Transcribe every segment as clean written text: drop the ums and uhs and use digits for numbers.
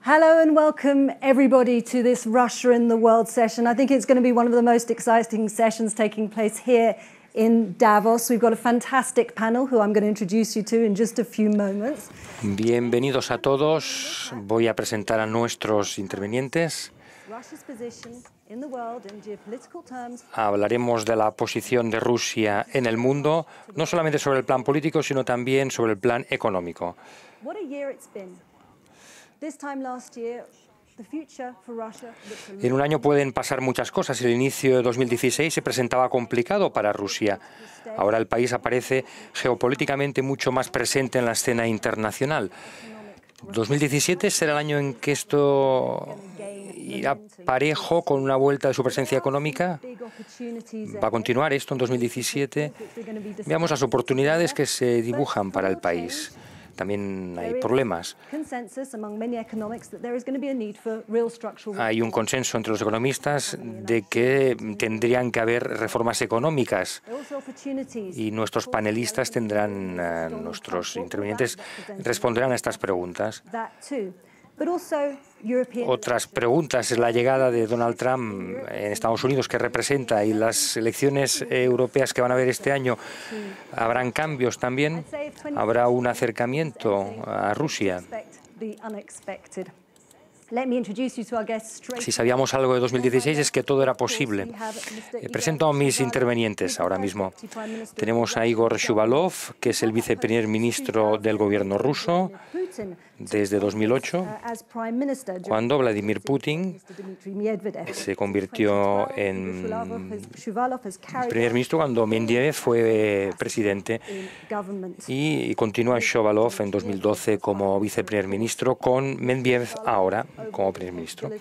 Hello and welcome everybody to this Russia in the World session. I think it's going to be one of the most exciting sessions taking place here in Davos. We've got a fantastic panel who I'm going to introduce you to in just a few moments. Bienvenidos a todos. Voy a presentar a nuestros intervinientes. Hablaremos de la posición de Rusia en el mundo, no solamente sobre el plan político, sino también sobre el plan económico. En un año pueden pasar muchas cosas. El inicio de 2016 se presentaba complicado para Rusia. Ahora el país aparece geopolíticamente mucho más presente en la escena internacional. 2017 será el año en que esto irá parejo con una vuelta de su presencia económica. Va a continuar esto en 2017. Veamos las oportunidades que se dibujan para el país. También hay problemas. Hay un consenso entre los economistas de que tendrían que haber reformas económicas y nuestros panelistas nuestros intervinientes responderán a estas preguntas. Otras preguntas es la llegada de Donald Trump en Estados Unidos, que representa, y las elecciones europeas que van a haber este año. ¿Habrán cambios también? ¿Habrá un acercamiento a Rusia? Si sabíamos algo de 2016 es que todo era posible. Presento a mis intervinientes ahora mismo. Tenemos a Igor Shuvalov, que es el viceprimer ministro del gobierno ruso desde 2008, cuando Vladimir Putin se convirtió en primer ministro cuando Medvedev fue presidente, y continúa Shuvalov en 2012 como viceprimer ministro, con Medvedev ahora como primer ministro.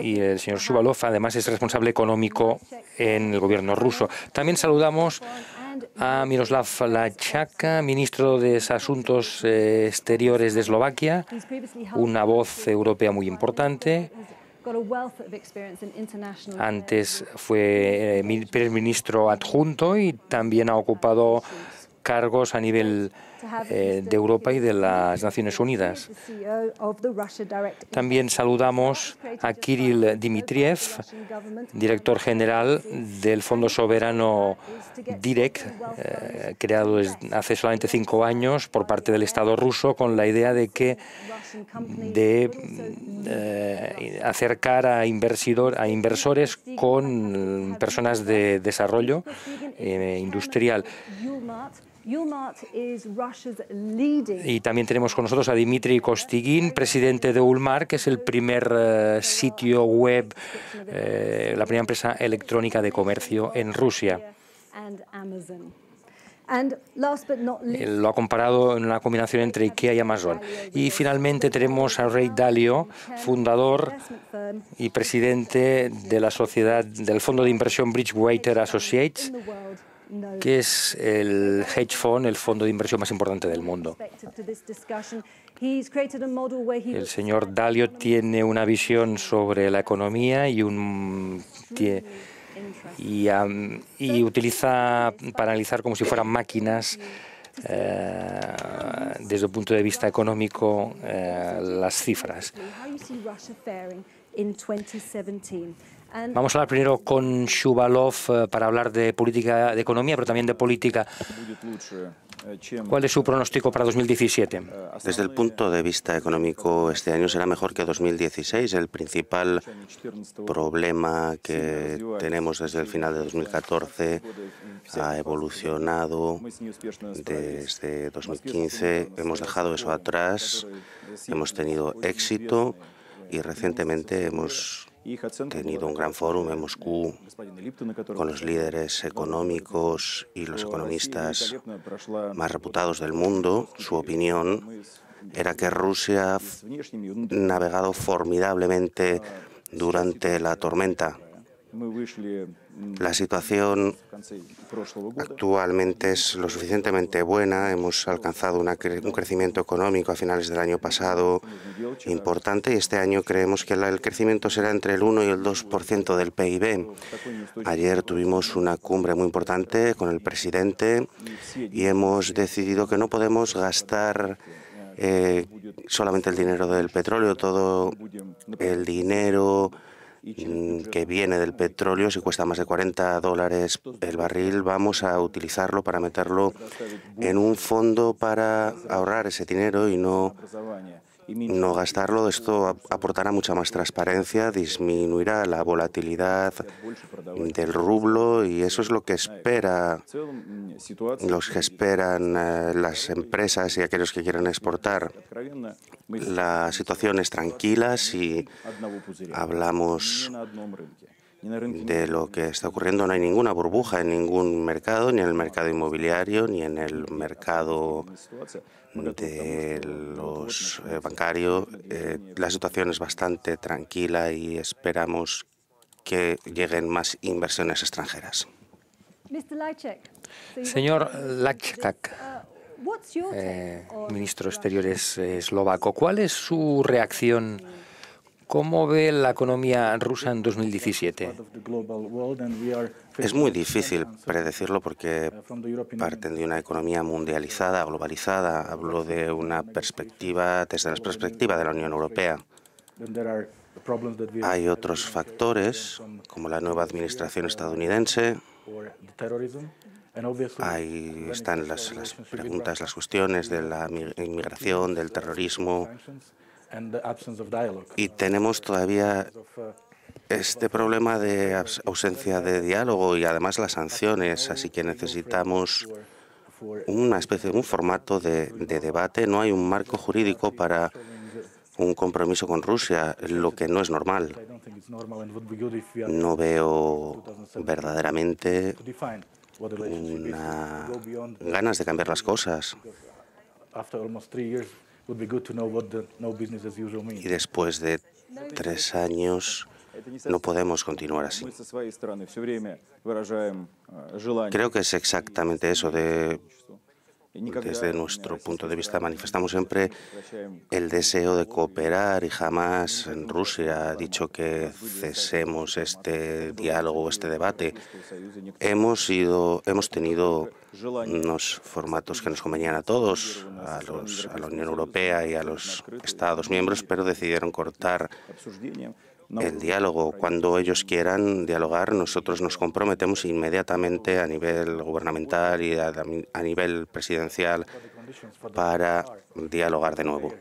Y el señor Shuvalov además es responsable económico en el gobierno ruso. También saludamos a Miroslav Lajčák, ministro de Asuntos Exteriores de Eslovaquia, una voz europea muy importante. Antes fue primer ministro adjunto y también ha ocupado cargos a nivel de Europa y de las Naciones Unidas. También saludamos a Kirill Dmitriev, director general del Fondo Soberano Direct, creado hace solamente 5 años por parte del Estado ruso, con la idea de acercar a inversores con personas de desarrollo industrial. Y también tenemos con nosotros a Dmitry Kostigin, presidente de Ulmar, que es el primer sitio web, la primera empresa electrónica de comercio en Rusia. Lo ha comparado en una combinación entre IKEA y Amazon. Y finalmente tenemos a Ray Dalio, fundador y presidente de la sociedad del fondo de inversión Bridgewater Associates, que es el hedge fund, el fondo de inversión más importante del mundo. El señor Dalio tiene una visión sobre la economía y utiliza para analizar como si fueran máquinas desde el punto de vista económico las cifras. Vamos a hablar primero con Shuvalov para hablar de política, de economía, pero también de política. ¿Cuál es su pronóstico para 2017? Desde el punto de vista económico, este año será mejor que 2016. El principal problema que tenemos desde el final de 2014 ha evolucionado desde 2015. Hemos dejado eso atrás, hemos tenido éxito y recientemente hemos tenido un gran foro en Moscú con los líderes económicos y los economistas más reputados del mundo. Su opinión era que Rusia ha navegado formidablemente durante la tormenta La situación actualmente es lo suficientemente buena. Hemos alcanzado un crecimiento económico a finales del año pasado importante y este año creemos que el crecimiento será entre el 1 y el 2% del PIB. Ayer tuvimos una cumbre muy importante con el presidente y hemos decidido que no podemos gastar solamente el dinero del petróleo, todo el dinero que viene del petróleo, si cuesta más de $40 el barril, vamos a utilizarlo para meterlo en un fondo para ahorrar ese dinero y no gastarlo. Esto aportará mucha más transparencia, disminuirá la volatilidad del rublo y eso es lo que esperan las empresas y aquellos que quieren exportar. La situación es tranquila si hablamos de lo que está ocurriendo. No hay ninguna burbuja en ningún mercado, ni en el mercado inmobiliario, ni en el mercado de los bancarios. La situación es bastante tranquila y esperamos que lleguen más inversiones extranjeras. Señor Lajčák, ministro de Exteriores eslovaco, ¿cuál es su reacción? ¿Cómo ve la economía rusa en 2017? Es muy difícil predecirlo porque parten de una economía mundializada, globalizada. Hablo de una perspectiva, desde la perspectiva de la Unión Europea. Hay otros factores, como la nueva administración estadounidense. Ahí están las preguntas, las cuestiones de la inmigración, del terrorismo. Y tenemos todavía este problema de ausencia de diálogo y además las sanciones, así que necesitamos una especie de un formato de debate. No hay un marco jurídico para un compromiso con Rusia, lo que no es normal. No veo verdaderamente ganas de cambiar las cosas. Y después de 3 años no podemos continuar así. Creo que es exactamente eso. Desde nuestro punto de vista manifestamos siempre el deseo de cooperar y jamás Rusia ha dicho que cesemos este diálogo, este debate. Hemos tenido unos formatos que nos convenían a todos, a la Unión Europea y a los Estados miembros, pero decidieron cortar el diálogo. Cuando ellos quieran dialogar, nosotros nos comprometemos inmediatamente a nivel gubernamental y a nivel presidencial para dialogar de nuevo.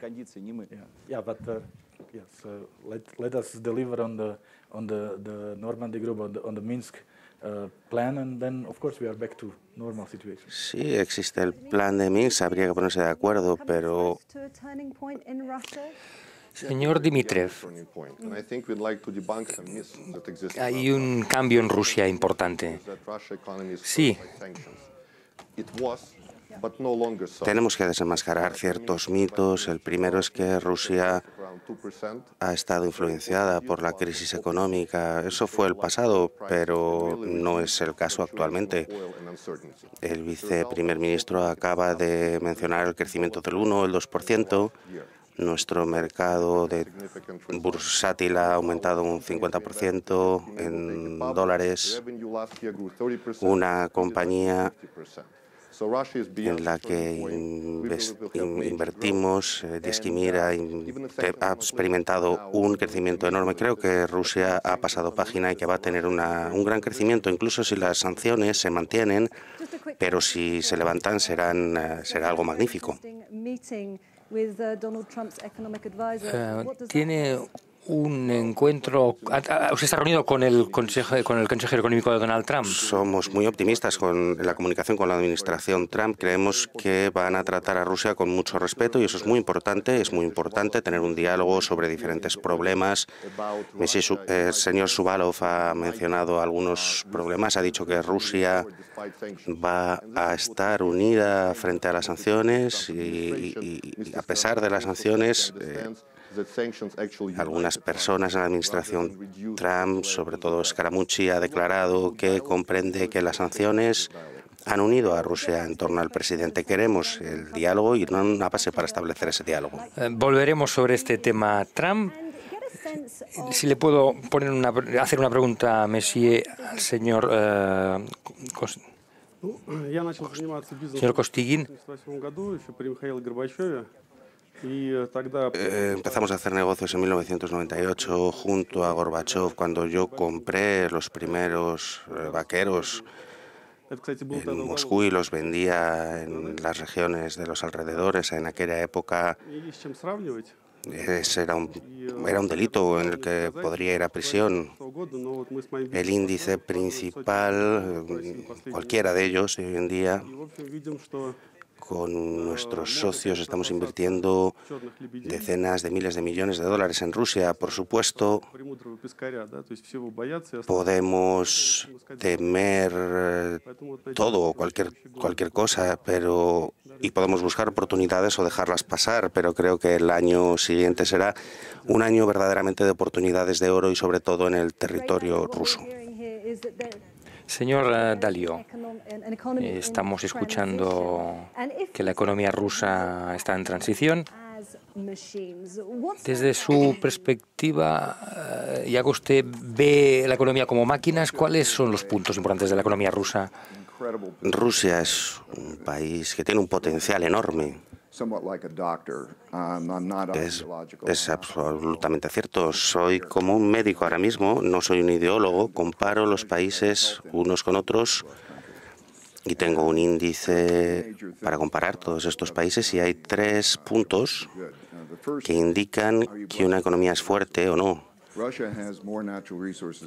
Sí, existe el plan de Minsk, habría que ponerse de acuerdo, pero señor Dmitriev, hay un cambio en Rusia importante. Sí. Tenemos que desenmascarar ciertos mitos. El primero es que Rusia ha estado influenciada por la crisis económica. Eso fue el pasado, pero no es el caso actualmente. El viceprimer ministro acaba de mencionar el crecimiento del 1 o el 2%. Nuestro mercado bursátil ha aumentado un 50% en dólares. Una compañía en la que invertimos, Dieskimir, ha experimentado un crecimiento enorme. Creo que Rusia ha pasado página y que va a tener un gran crecimiento, incluso si las sanciones se mantienen, pero si se levantan será algo magnífico. Tiene un encuentro. ¿Usted está reunido con el consejero económico de Donald Trump? Somos muy optimistas con la comunicación con la administración Trump. Creemos que van a tratar a Rusia con mucho respeto y eso es muy importante. Es muy importante tener un diálogo sobre diferentes problemas. El señor Shuvalov ha mencionado algunos problemas. Ha dicho que Rusia va a estar unida frente a las sanciones y a pesar de las sanciones Algunas personas en la administración Trump, sobre todo Scaramucci, ha declarado que comprende que las sanciones han unido a Rusia en torno al presidente. Queremos el diálogo y no una base para establecer ese diálogo. Volveremos sobre este tema Trump. Si le puedo hacer una pregunta, Messier, al señor Kostygin. Empezamos a hacer negocios en 1998 junto a Gorbachev, cuando yo compré los primeros vaqueros en Moscú y los vendía en las regiones de los alrededores. En aquella época ese era un delito en el que podría ir a prisión. El índice principal, cualquiera de ellos hoy en día, con nuestros socios estamos invirtiendo decenas de miles de millones de dólares en Rusia. Por supuesto, podemos temer todo, cualquier cosa, y podemos buscar oportunidades o dejarlas pasar, pero creo que el año siguiente será un año verdaderamente de oportunidades de oro y sobre todo en el territorio ruso. Señor Dalio, estamos escuchando que la economía rusa está en transición. Desde su perspectiva, ya que usted ve la economía como máquinas, ¿cuáles son los puntos importantes de la economía rusa? Rusia es un país que tiene un potencial enorme. Es absolutamente cierto. Soy como un médico ahora mismo, no soy un ideólogo. Comparo los países unos con otros y tengo un índice para comparar todos estos países y hay 3 puntos que indican que una economía es fuerte o no.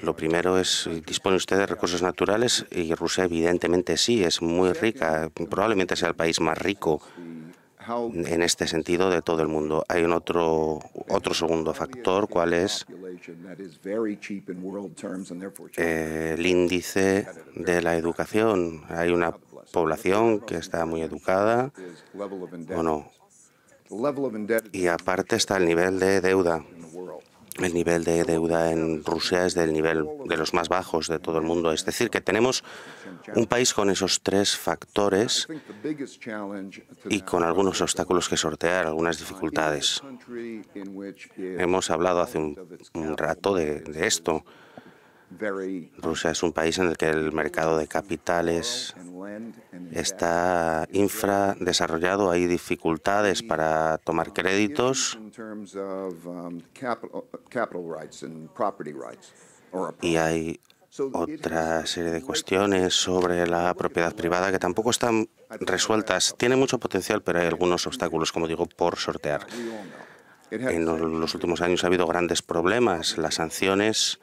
Lo primero es, ¿dispone usted de recursos naturales? Y Rusia evidentemente sí, es muy rica. Probablemente sea el país más rico en este sentido de todo el mundo. Hay un otro segundo factor, ¿cuál es? El índice de la educación. Hay una población que está muy educada, ¿o no? Y aparte está el nivel de deuda. El nivel de deuda en Rusia es del nivel de los más bajos de todo el mundo. Es decir, que tenemos un país con esos 3 factores y con algunos obstáculos que sortear, algunas dificultades. Hemos hablado hace un rato de esto. Rusia es un país en el que el mercado de capitales está infradesarrollado, hay dificultades para tomar créditos y hay otra serie de cuestiones sobre la propiedad privada que tampoco están resueltas. Tiene mucho potencial, pero hay algunos obstáculos, como digo, por sortear. En los últimos años ha habido grandes problemas, las sanciones,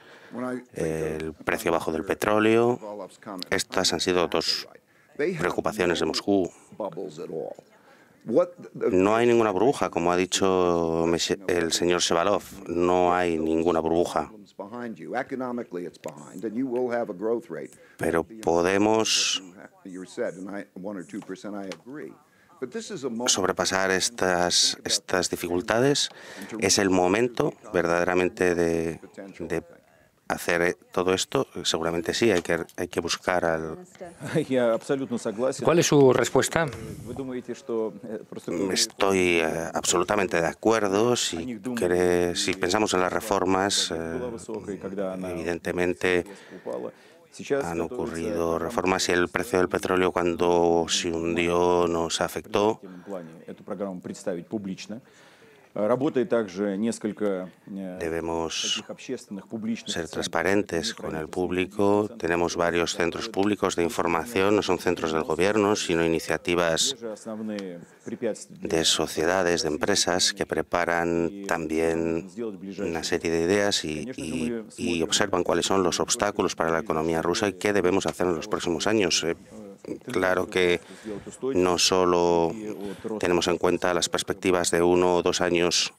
el precio bajo del petróleo. Estas han sido 2 preocupaciones de Moscú. No hay ninguna burbuja, como ha dicho el señor Shevalov. No hay ninguna burbuja. Pero podemos sobrepasar estas dificultades. Es el momento verdaderamente de hacer todo esto. Seguramente sí, hay que buscar al... ¿Cuál es su respuesta? Estoy absolutamente de acuerdo. Si pensamos en las reformas, evidentemente han ocurrido reformas y el precio del petróleo cuando se hundió nos afectó. Debemos ser transparentes con el público. Tenemos varios centros públicos de información, no son centros del gobierno, sino iniciativas de sociedades, de empresas que preparan también una serie de ideas y observan cuáles son los obstáculos para la economía rusa y qué debemos hacer en los próximos años. Claro que no solo tenemos en cuenta las perspectivas de 1 o 2 años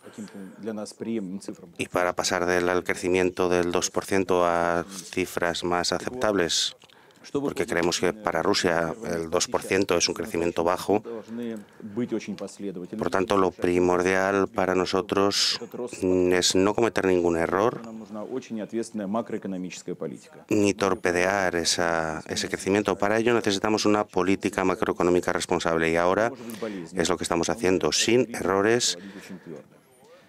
y para pasar del crecimiento del 2% a cifras más aceptables. porque creemos que para Rusia el 2% es un crecimiento bajo. Por tanto, lo primordial para nosotros es no cometer ningún error ni torpedear ese crecimiento. Para ello necesitamos una política macroeconómica responsable y ahora es lo que estamos haciendo, sin errores.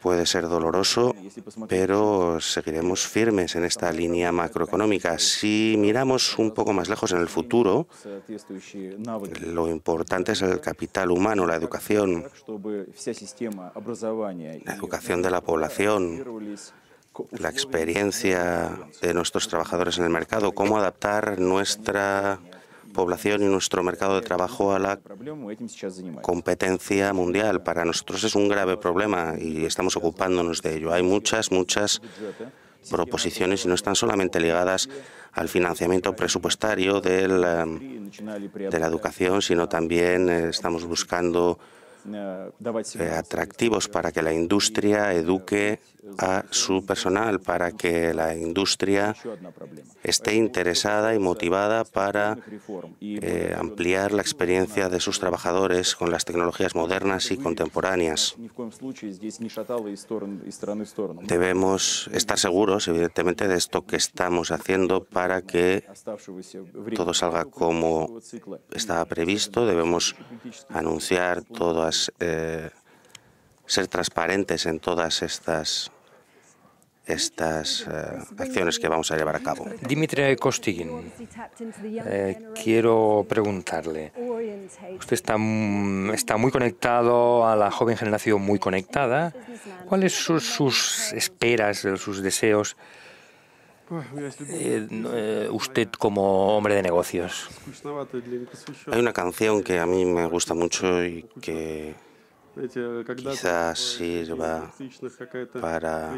Puede ser doloroso, pero seguiremos firmes en esta línea macroeconómica. Si miramos un poco más lejos en el futuro, lo importante es el capital humano, la educación de la población, la experiencia de nuestros trabajadores en el mercado, cómo adaptar nuestra población y nuestro mercado de trabajo a la competencia mundial. Para nosotros es un grave problema y estamos ocupándonos de ello. Hay muchas proposiciones y no están solamente ligadas al financiamiento presupuestario de la educación, sino también estamos buscando atractivos para que la industria eduque a su personal, para que la industria esté interesada y motivada para ampliar la experiencia de sus trabajadores con las tecnologías modernas y contemporáneas. Debemos estar seguros, evidentemente, de esto que estamos haciendo para que todo salga como estaba previsto. Debemos anunciar todas, ser transparentes en todas estas acciones que vamos a llevar a cabo. Dmitry Kostigin, quiero preguntarle, usted está muy conectado a la joven generación, muy conectada. ¿Cuáles son sus esperas, sus deseos, usted como hombre de negocios? Hay una canción que a mí me gusta mucho y que quizás sirva para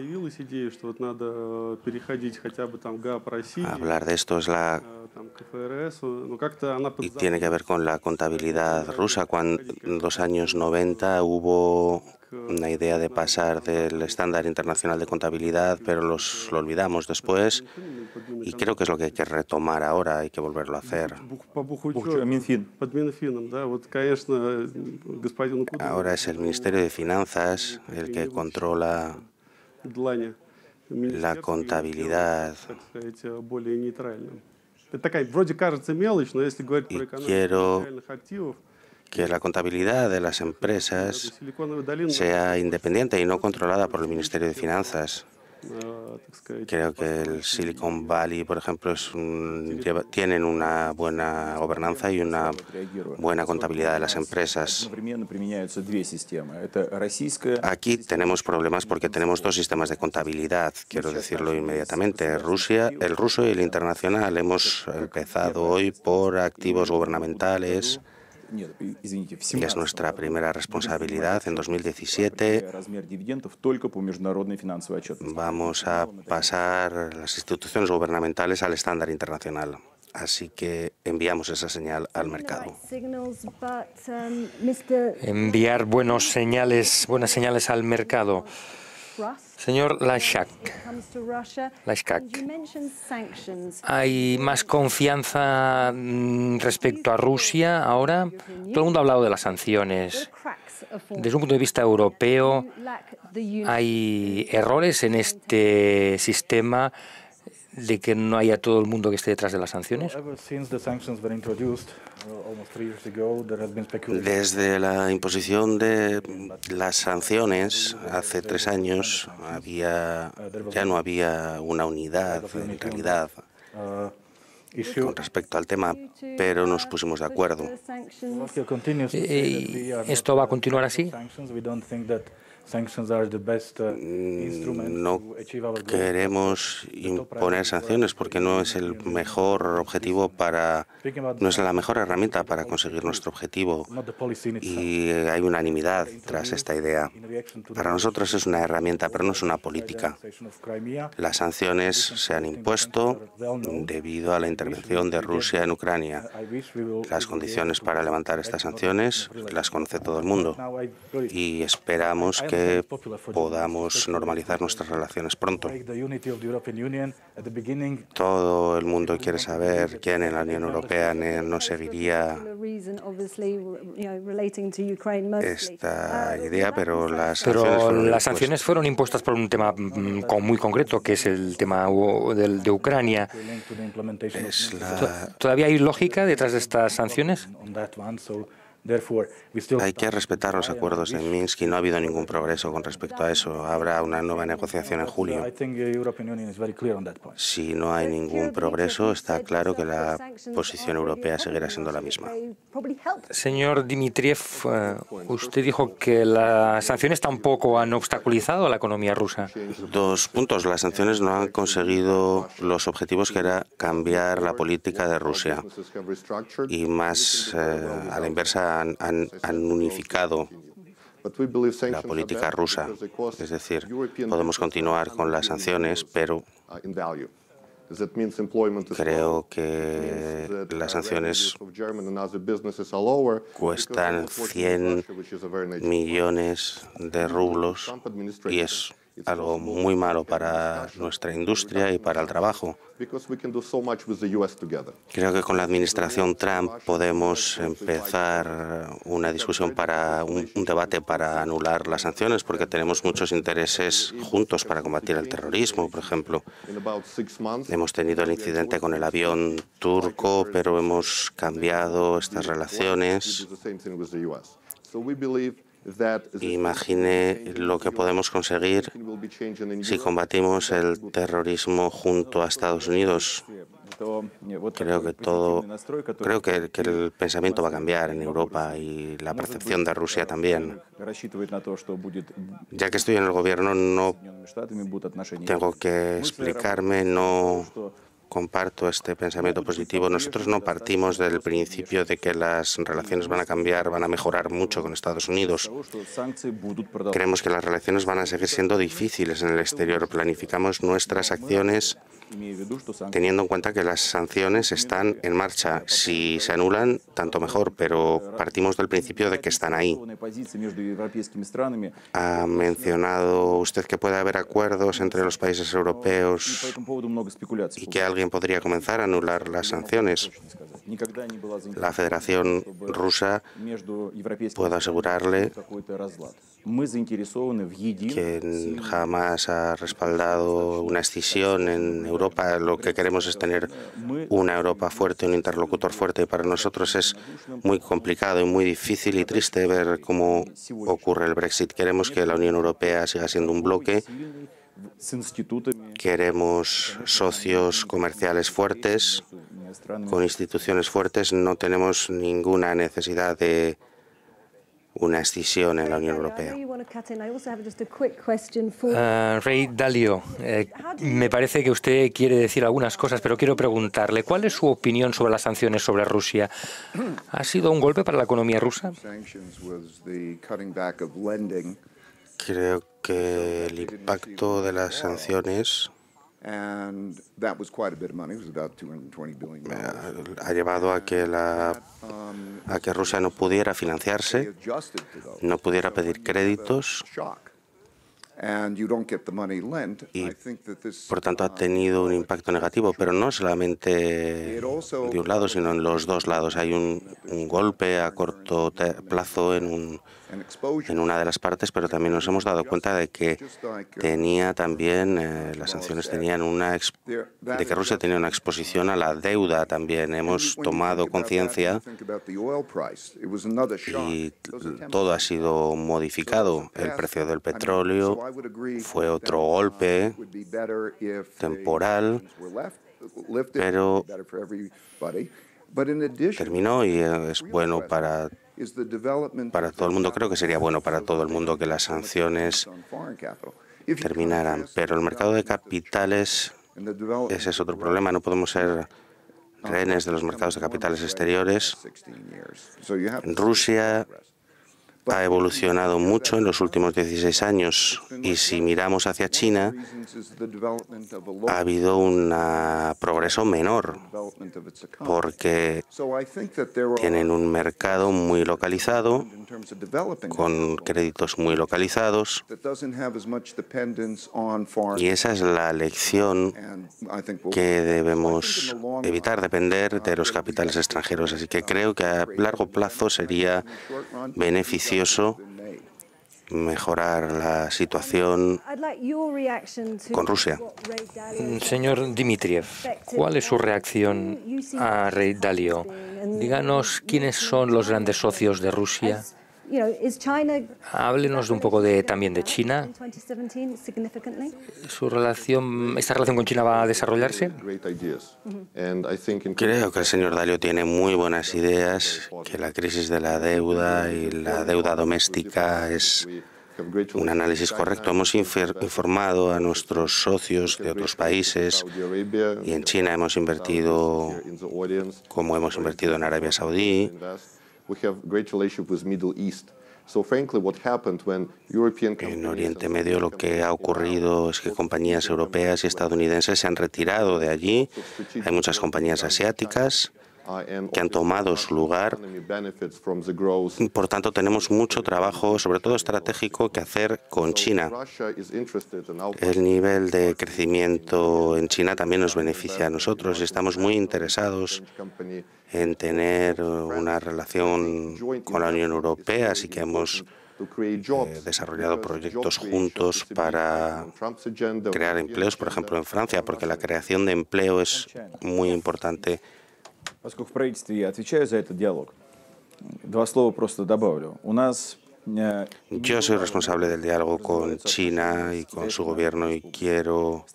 hablar de esto, y tiene que ver con la contabilidad rusa. Cuando en los años 90 hubo una idea de pasar del estándar internacional de contabilidad, pero lo olvidamos después y creo que es lo que hay que retomar ahora, hay que volverlo a hacer. Ahora es el Ministerio de Finanzas el que controla la contabilidad. Y quiero que la contabilidad de las empresas sea independiente y no controlada por el Ministerio de Finanzas. Creo que el Silicon Valley, por ejemplo, tienen una buena gobernanza y una buena contabilidad de las empresas. Aquí tenemos problemas porque tenemos dos sistemas de contabilidad, quiero decirlo inmediatamente, el ruso y el internacional. Hemos empezado hoy por activos gubernamentales. Y es nuestra primera responsabilidad. En 2017 vamos a pasar las instituciones gubernamentales al estándar internacional. Así que enviamos esa señal al mercado. Enviar buenas señales al mercado. Señor Lashak, ¿hay más confianza respecto a Rusia ahora? Todo el mundo ha hablado de las sanciones. Desde un punto de vista europeo, ¿hay errores en este sistema de que no haya todo el mundo que esté detrás de las sanciones? Desde la imposición de las sanciones hace 3 años ya no había una unidad en realidad con respecto al tema, pero nos pusimos de acuerdo. ¿Esto va a continuar así? No queremos imponer sanciones porque no es el mejor objetivo no es la mejor herramienta para conseguir nuestro objetivo, y hay unanimidad tras esta idea. Para nosotros es una herramienta, pero no es una política. Las sanciones se han impuesto debido a la intervención de Rusia en Ucrania. Las condiciones para levantar estas sanciones las conoce todo el mundo y esperamos que podamos normalizar nuestras relaciones pronto. Todo el mundo quiere saber quién en la Unión Europea no seguiría esta idea, pero las sanciones fueron impuestas por un tema muy concreto, que es el tema de Ucrania. ¿Todavía hay lógica detrás de estas sanciones? Hay que respetar los acuerdos de Minsk y no ha habido ningún progreso con respecto a eso. Habrá una nueva negociación en julio. Si no hay ningún progreso, está claro que la posición europea seguirá siendo la misma. Señor Dmitriev, usted dijo que las sanciones tampoco han obstaculizado a la economía rusa. 2 puntos. Las sanciones no han conseguido los objetivos que era cambiar la política de Rusia y más a la inversa han unificado la política rusa. Es decir, podemos continuar con las sanciones, pero creo que las sanciones cuestan 100 millones de rublos y es algo muy malo para nuestra industria y para el trabajo. Creo que con la administración Trump podemos empezar una discusión para un debate para anular las sanciones, porque tenemos muchos intereses juntos para combatir el terrorismo, por ejemplo. Hemos tenido el incidente con el avión turco, pero hemos cambiado estas relaciones. Imagine lo que podemos conseguir si combatimos el terrorismo junto a Estados Unidos. Creo que el pensamiento va a cambiar en Europa y la percepción de Rusia también. Ya que estoy en el gobierno, no tengo que explicarme, no comparto este pensamiento positivo. Nosotros no partimos del principio de que las relaciones van a cambiar, van a mejorar mucho con Estados Unidos. Creemos que las relaciones van a seguir siendo difíciles en el exterior. Planificamos nuestras acciones teniendo en cuenta que las sanciones están en marcha. Si se anulan, tanto mejor, pero partimos del principio de que están ahí. Ha mencionado usted que puede haber acuerdos entre los países europeos y que alguien podría comenzar a anular las sanciones. La Federación Rusa, puedo asegurarle que jamás ha respaldado una escisión en Europa. Lo que queremos es tener una Europa fuerte, un interlocutor fuerte. Y para nosotros es muy complicado y muy difícil y triste ver cómo ocurre el Brexit. Queremos que la Unión Europea siga siendo un bloque. Queremos socios comerciales fuertes, con instituciones fuertes. No tenemos ninguna necesidad de una escisión en la Unión Europea. Rey Dalio, me parece que usted quiere decir algunas cosas, pero quiero preguntarle, ¿cuál es su opinión sobre las sanciones sobre Rusia? ¿Ha sido un golpe para la economía rusa? Creo que el impacto de las sanciones ha llevado a que Rusia no pudiera financiarse, no pudiera pedir créditos y, por tanto, ha tenido un impacto negativo, pero no solamente de un lado, sino en los dos lados. Hay un golpe a corto plazo en una de las partes, pero también nos hemos dado cuenta de que las sanciones tenían de que Rusia tenía una exposición a la deuda también. Hemos tomado conciencia y todo ha sido modificado. El precio del petróleo fue otro golpe temporal, pero terminó y es bueno para todo el mundo. Creo que sería bueno para todo el mundo que las sanciones terminaran, pero el mercado de capitales, ese es otro problema. No podemos ser rehenes de los mercados de capitales exteriores. En Rusia ha evolucionado mucho en los últimos 16 años y si miramos hacia China, ha habido un progreso menor porque tienen un mercado muy localizado, con créditos muy localizados, y esa es la lección que debemos evitar, depender de los capitales extranjeros. Así que creo que a largo plazo sería beneficioso mejorar la situación con Rusia. Señor Dmitriev, ¿cuál es su reacción a Ray Dalio? Díganos quiénes son los grandes socios de Rusia. Háblenos un poco también de China. ¿Esta relación con China va a desarrollarse? Creo que el señor Dalio tiene muy buenas ideas, que la crisis de la deuda y la deuda doméstica es un análisis correcto. Hemos informado a nuestros socios de otros países y en China hemos invertido como hemos invertido en Arabia Saudí. En Oriente Medio lo que ha ocurrido es que compañías europeas y estadounidenses se han retirado de allí. Hay muchas compañías asiáticas que han tomado su lugar. Por tanto, tenemos mucho trabajo, sobre todo estratégico, que hacer con China. El nivel de crecimiento en China también nos beneficia a nosotros y estamos muy interesados en tener una relación con la Unión Europea, así que hemos desarrollado proyectos juntos para crear empleos, por ejemplo, en Francia, porque la creación de empleo es muy importante. Поскольку в правительстве я отвечаю за этот диалог, два слова просто добавлю. У нас Yo soy responsable del diálogo con China y con su gobierno y quiero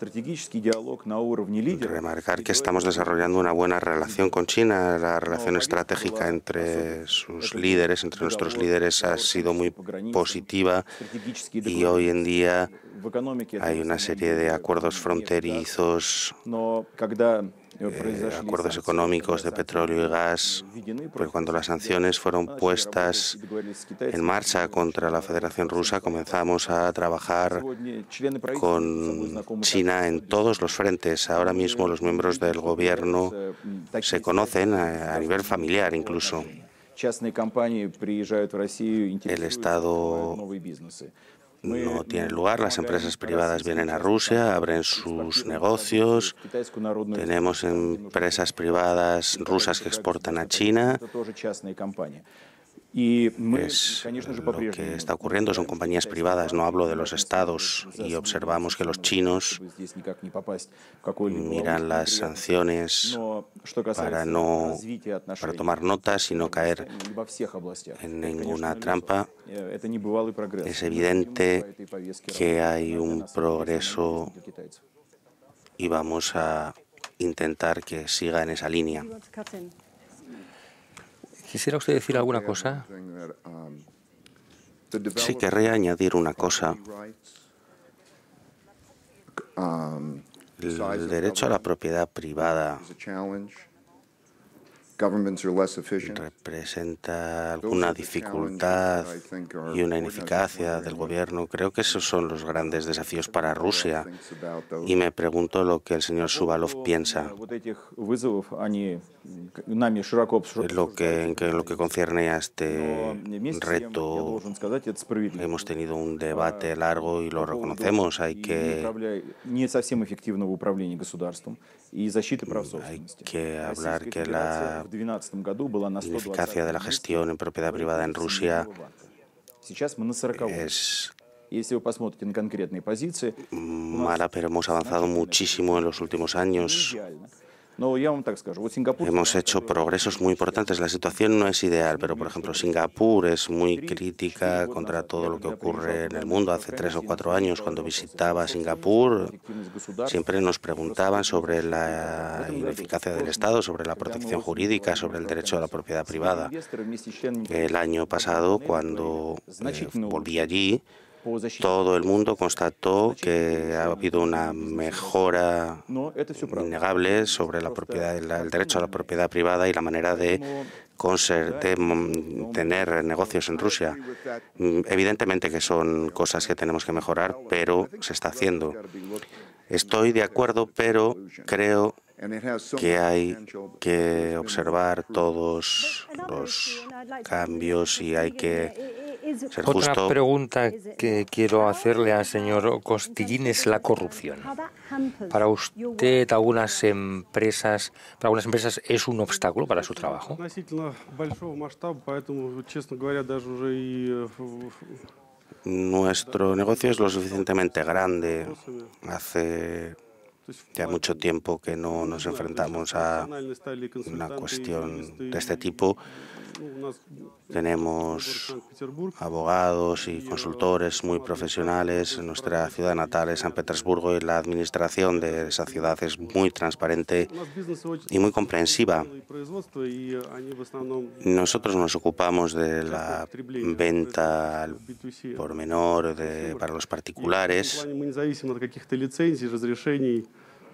remarcar que estamos desarrollando una buena relación con China. La relación estratégica entre sus líderes, entre nuestros líderes, ha sido muy positiva y hoy en día hay una serie de acuerdos fronterizos, acuerdos económicos de petróleo y gas, pero cuando las sanciones fueron puestas en marcha contra la Federación Rusa, comenzamos a trabajar con China en todos los frentes. Ahora mismo los miembros del gobierno se conocen a nivel familiar incluso. El Estado no tiene lugar, las empresas privadas vienen a Rusia, abren sus negocios, tenemos empresas privadas rusas que exportan a China. Es lo que está ocurriendo, son compañías privadas, no hablo de los estados, y observamos que los chinos miran las sanciones para tomar notas y no caer en ninguna trampa. Es evidente que hay un progreso y vamos a intentar que siga en esa línea. ¿Quisiera usted decir alguna cosa? Sí, querría añadir una cosa. El derecho a la propiedad privada representa alguna dificultad y una ineficacia del gobierno. Creo que esos son los grandes desafíos para Rusia y me pregunto lo que el señor Shuvalov piensa. En lo que concierne a este reto, hemos tenido un debate largo y lo reconocemos. Hay que hablar que la ineficacia de la gestión en propiedad privada en Rusia es mala, pero hemos avanzado muchísimo en los últimos años. Hemos hecho progresos muy importantes. La situación no es ideal, pero, por ejemplo, Singapur es muy crítica contra todo lo que ocurre en el mundo. Hace 3 o 4 años, cuando visitaba Singapur, siempre nos preguntaban sobre la ineficacia del Estado, sobre la protección jurídica, sobre el derecho a la propiedad privada. El año pasado, cuando volví allí, todo el mundo constató que ha habido una mejora innegable sobre la propiedad, el derecho a la propiedad privada y la manera de tener negocios en Rusia. Evidentemente que son cosas que tenemos que mejorar, pero se está haciendo. Estoy de acuerdo, pero creo que hay que observar todos los cambios y hay que ser justo. Otra pregunta que quiero hacerle al señor Kostygin es la corrupción. Para usted, algunas empresas es un obstáculo para su trabajo. Nuestro negocio es lo suficientemente grande. Hace ya mucho tiempo que no nos enfrentamos a una cuestión de este tipo. Tenemos abogados y consultores muy profesionales. Nuestra ciudad natal es San Petersburgo y la administración de esa ciudad es muy transparente y muy comprensiva. Nosotros nos ocupamos de la venta al por menor para los particulares.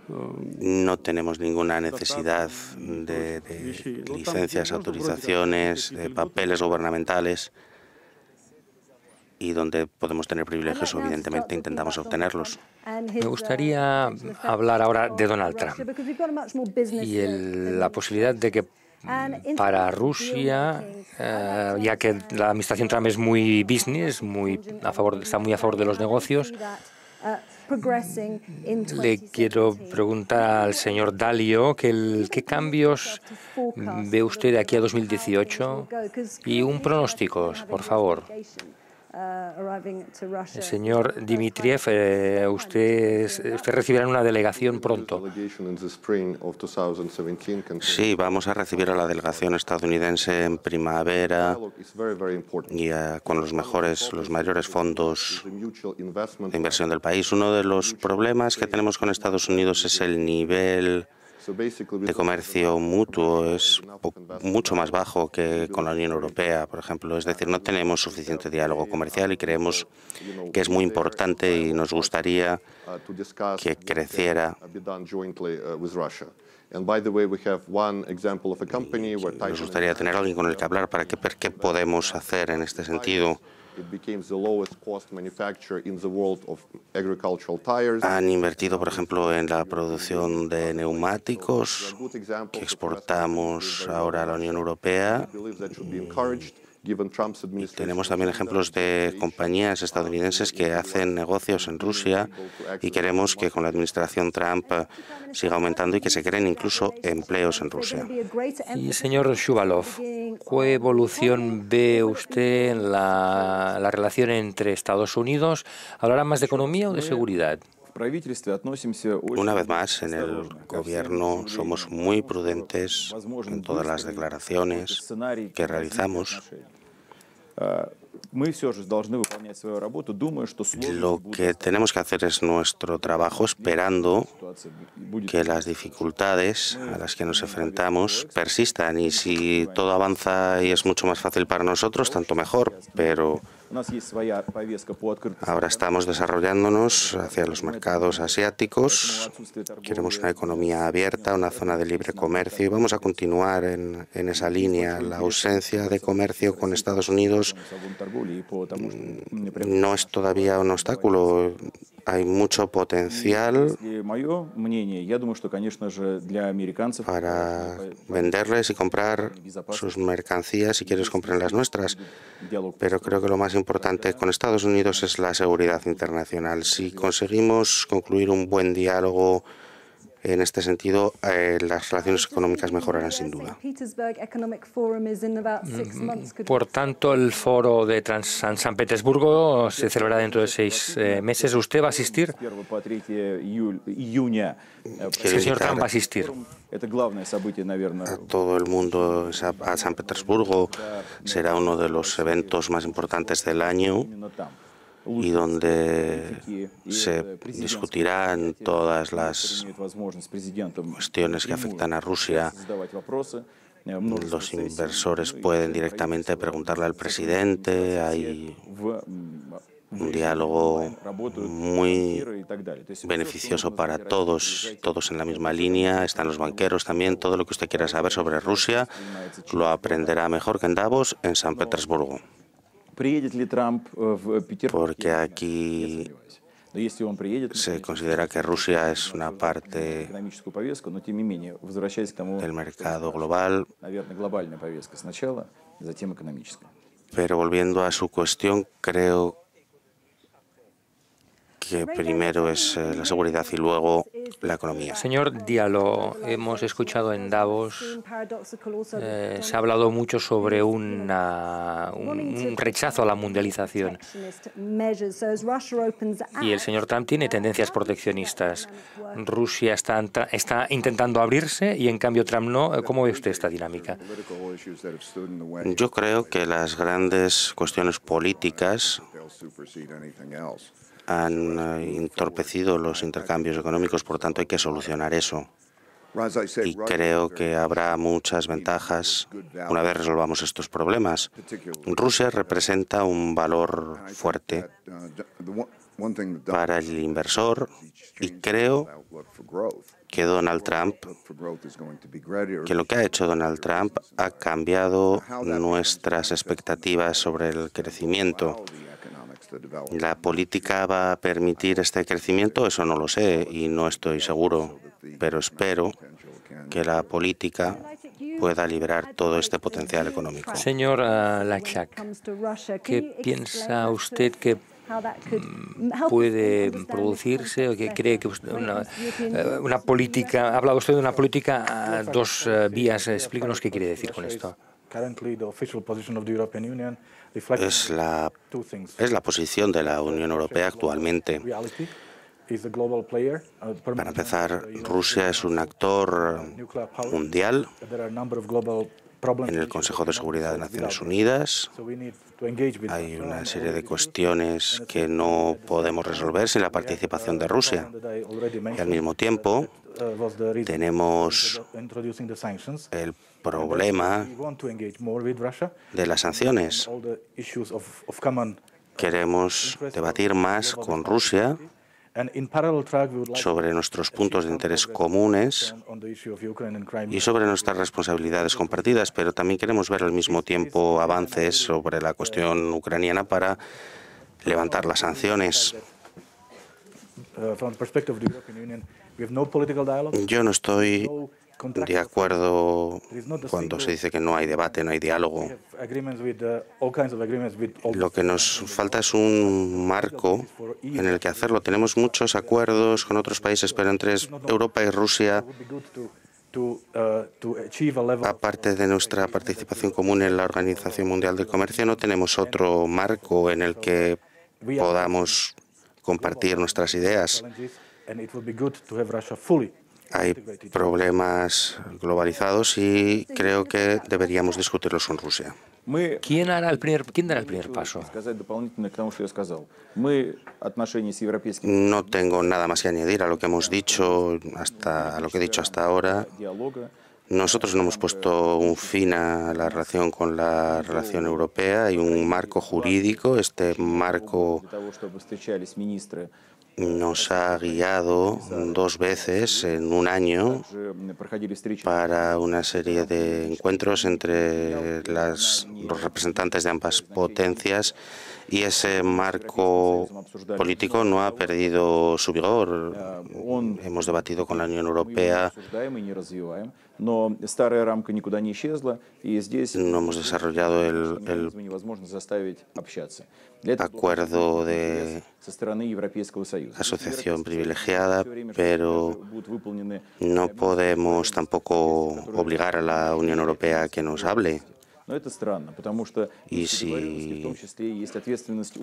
No tenemos ninguna necesidad de licencias, autorizaciones, de papeles gubernamentales y donde podemos tener privilegios, evidentemente intentamos obtenerlos. Me gustaría hablar ahora de Donald Trump y la posibilidad de que para Rusia, ya que la administración Trump es muy business, está muy a favor de los negocios, le quiero preguntar al señor Dalio qué cambios ve usted de aquí a 2018 y un pronóstico, por favor. Señor Dmitriev, usted recibirá una delegación pronto. Sí, vamos a recibir a la delegación estadounidense en primavera y con los mayores fondos de inversión del país. Uno de los problemas que tenemos con Estados Unidos es el nivel de comercio mutuo, es mucho más bajo que con la Unión Europea, por ejemplo. Es decir, no tenemos suficiente diálogo comercial y creemos que es muy importante y nos gustaría que creciera. Nos gustaría tener alguien con el que hablar para ver qué podemos hacer en este sentido. Han invertido, por ejemplo, en la producción de neumáticos que exportamos ahora a la Unión Europea. Y tenemos también ejemplos de compañías estadounidenses que hacen negocios en Rusia y queremos que con la administración Trump siga aumentando y que se creen incluso empleos en Rusia. Y señor Shuvalov, ¿qué evolución ve usted en la relación entre Estados Unidos? ¿Hablará más de economía o de seguridad? Una vez más, en el gobierno somos muy prudentes en todas las declaraciones que realizamos. Lo que tenemos que hacer es nuestro trabajo esperando que las dificultades a las que nos enfrentamos persistan y si todo avanza y es mucho más fácil para nosotros, tanto mejor, pero ahora estamos desarrollándonos hacia los mercados asiáticos. Queremos una economía abierta, una zona de libre comercio y vamos a continuar en esa línea. La ausencia de comercio con Estados Unidos no es todavía un obstáculo. Hay mucho potencial para venderles y comprar sus mercancías si quieres comprar las nuestras. Pero creo que lo más importante con Estados Unidos es la seguridad internacional. Si conseguimos concluir un buen diálogo en este sentido, las relaciones económicas mejorarán sin duda. Por tanto, el foro de San Petersburgo se celebrará dentro de 6 meses. ¿Usted va a asistir? El señor Trump va a asistir. A todo el mundo a San Petersburgo será uno de los eventos más importantes del año y donde se discutirán todas las cuestiones que afectan a Rusia Los inversores pueden directamente preguntarle al presidente, hay un diálogo muy beneficioso para todos, todos en la misma línea, están los banqueros también, todo lo que usted quiera saber sobre Rusia lo aprenderá mejor que en Davos, en San Petersburgo. Porque aquí se considera que Rusia es una parte del mercado global. Pero volviendo a su cuestión, creo que primero es la seguridad y luego la economía. Señor Diallo, hemos escuchado en Davos, se ha hablado mucho sobre un rechazo a la mundialización. Y el señor Trump tiene tendencias proteccionistas. Rusia está intentando abrirse y en cambio Trump no. ¿Cómo ve usted esta dinámica? Yo creo que las grandes cuestiones políticas han entorpecido los intercambios económicos, por tanto hay que solucionar eso. Y creo que habrá muchas ventajas una vez resolvamos estos problemas. Rusia representa un valor fuerte para el inversor y creo que lo que ha hecho Donald Trump ha cambiado nuestras expectativas sobre el crecimiento. ¿La política va a permitir este crecimiento? Eso no lo sé y no estoy seguro, pero espero que la política pueda liberar todo este potencial económico. Señor Lajčák, ¿qué piensa usted que puede producirse o que cree que una política, ha hablado usted de una política a dos vías, explíquenos qué quiere decir con esto? Es la posición de la Unión Europea actualmente. Para empezar, Rusia es un actor mundial en el Consejo de Seguridad de Naciones Unidas. Hay una serie de cuestiones que no podemos resolver sin la participación de Rusia. Y al mismo tiempo tenemos el problema de las sanciones. Queremos debatir más con Rusia sobre nuestros puntos de interés comunes y sobre nuestras responsabilidades compartidas, pero también queremos ver al mismo tiempo avances sobre la cuestión ucraniana para levantar las sanciones. Yo no estoy de acuerdo cuando se dice que no hay debate, no hay diálogo. Lo que nos falta es un marco en el que hacerlo. Tenemos muchos acuerdos con otros países, pero entre Europa y Rusia, aparte de nuestra participación común en la Organización Mundial del Comercio, no tenemos otro marco en el que podamos compartir nuestras ideas. Hay problemas globalizados y creo que deberíamos discutirlos con Rusia. ¿Quién dará el primer paso? No tengo nada más que añadir a lo que hemos dicho, a lo que he dicho hasta ahora. Nosotros no hemos puesto un fin a la relación con la relación europea. Hay un marco jurídico. Este marco nos ha guiado 2 veces en un año para una serie de encuentros entre los representantes de ambas potencias y ese marco político no ha perdido su vigor. Hemos debatido con la Unión Europea. No hemos desarrollado el acuerdo de asociación privilegiada, pero no podemos tampoco obligar a la Unión Europea a que nos hable. Y si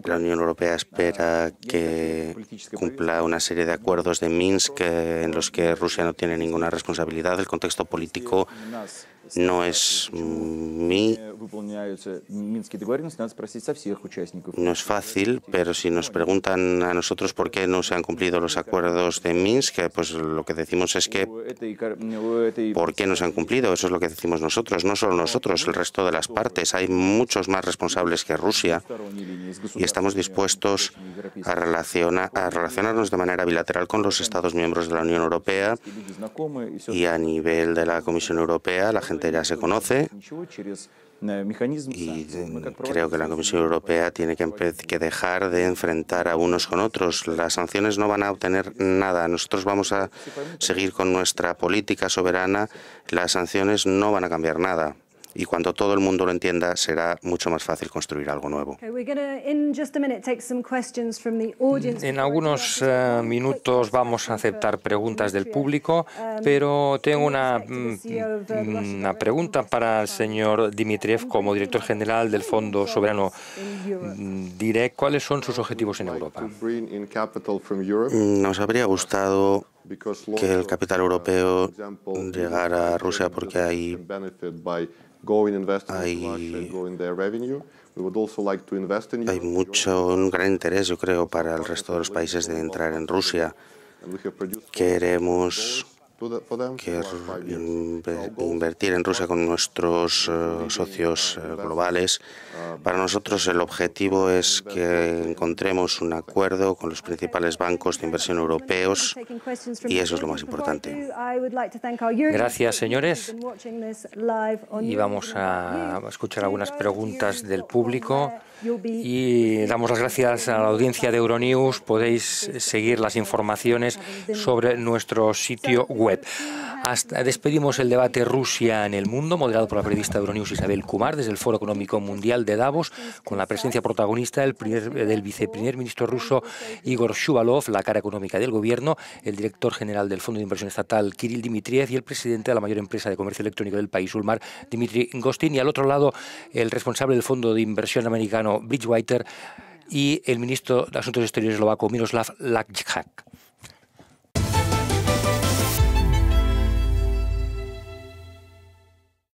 la Unión Europea espera que cumpla una serie de acuerdos de Minsk en los que Rusia no tiene ninguna responsabilidad, el contexto político no es no es fácil, pero si nos preguntan a nosotros por qué no se han cumplido los acuerdos de Minsk, pues lo que decimos es que ¿por qué no se han cumplido? Eso es lo que decimos nosotros, no solo nosotros, el resto de las partes. Hay muchos más responsables que Rusia y estamos dispuestos a relacionarnos de manera bilateral con los Estados miembros de la Unión Europea y a nivel de la Comisión Europea la gente ya se conoce. Y creo que la Comisión Europea tiene que dejar de enfrentar a unos con otros. Las sanciones no van a obtener nada. Nosotros vamos a seguir con nuestra política soberana. Las sanciones no van a cambiar nada. Y cuando todo el mundo lo entienda, será mucho más fácil construir algo nuevo. En algunos minutos vamos a aceptar preguntas del público, pero tengo una pregunta para el señor Dmitriev como director general del Fondo Soberano Direct. ¿Cuáles son sus objetivos en Europa? Nos habría gustado que el capital europeo llegara a Rusia porque hay un gran interés, yo creo, para el resto de los países de entrar en Rusia. Queremos invertir en Rusia con nuestros socios globales. Para nosotros el objetivo es que encontremos un acuerdo con los principales bancos de inversión europeos y eso es lo más importante. Gracias, señores. Y vamos a escuchar algunas preguntas del público. Y damos las gracias a la audiencia de Euronews. Podéis seguir las informaciones sobre nuestro sitio web. Despedimos el debate Rusia en el mundo, moderado por la periodista de Euronews Isabel Kumar, desde el Foro Económico Mundial de Davos, con la presencia protagonista del viceprimer ministro ruso Igor Shuvalov, la cara económica del gobierno, el director general del Fondo de Inversión Estatal Kirill Dmitriev y el presidente de la mayor empresa de comercio electrónico del país, Ulmar Dmitry Gostin, y al otro lado el responsable del Fondo de Inversión americano Bridgewater y el ministro de Asuntos Exteriores eslovaco Miroslav Lajčák.